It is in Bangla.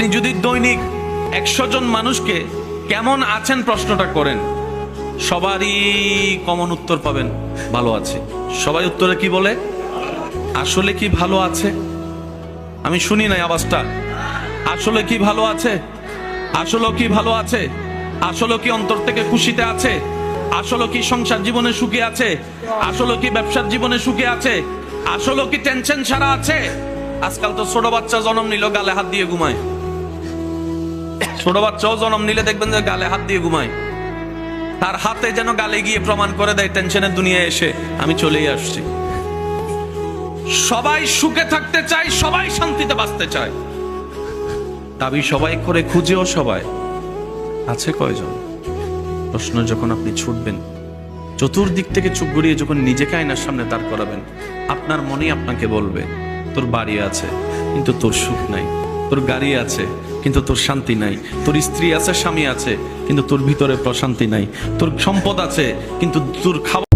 আপনি যদি দৈনিক 100 জন মানুষকে কেমন আছেন প্রশ্নটা করেন, সবারই কমন উত্তর পাবেন, ভালো আছে। সবাই উত্তরে কি বলে? আসলে কি ভালো আছে? আমি শুনি নাই আওয়াজটা। আসলে কি ভালো আছে? আসলে কি ভালো আছে? আসলে কি অন্তর থেকে খুশিতে আছে? আসলে কি সংসার জীবনে সুখে আছে? আসলে কি ব্যবসার জীবনে সুখে আছে? আসলে কি টেনশন ছাড়া আছে? আজকাল তো ছোট বাচ্চা জন্ম নিল গালে হাত দিয়ে ঘুমায়। ছোট বাচ্চাও জন্ম নিলে দেখবেন যে গালে হাত দিয়ে ঘুমায়। তার হাতে যেন গালে গিয়ে প্রমাণ করে দেয় টেনশনের দুনিয়ায় এসে আমি চলেই আসছি। সবাই সুখে থাকতে চায়, সবাই শান্তিতে বাঁচতে চায়, দাবি সবাই করে, খুঁজেও সবাই। আছে কয়জন? প্রশ্ন যখন আপনি ছুটবেন, চতুর্দিক থেকে চোখ গড়িয়ে যখন নিজেকে আয়নার সামনে দাঁড় করাবেন, আপনার মনেই আপনাকে বলবে তোর বাড়ি আছে কিন্তু তোর সুখ নাই, তোর গাড়ি আছে কিন্তু তোর শান্তি নাই, তোর স্ত্রী আছে, স্বামী আছে কিন্তু তোর ভিতরে প্রশান্তি নাই, তোর সম্পদ আছে কিন্তু তোর খাওয়া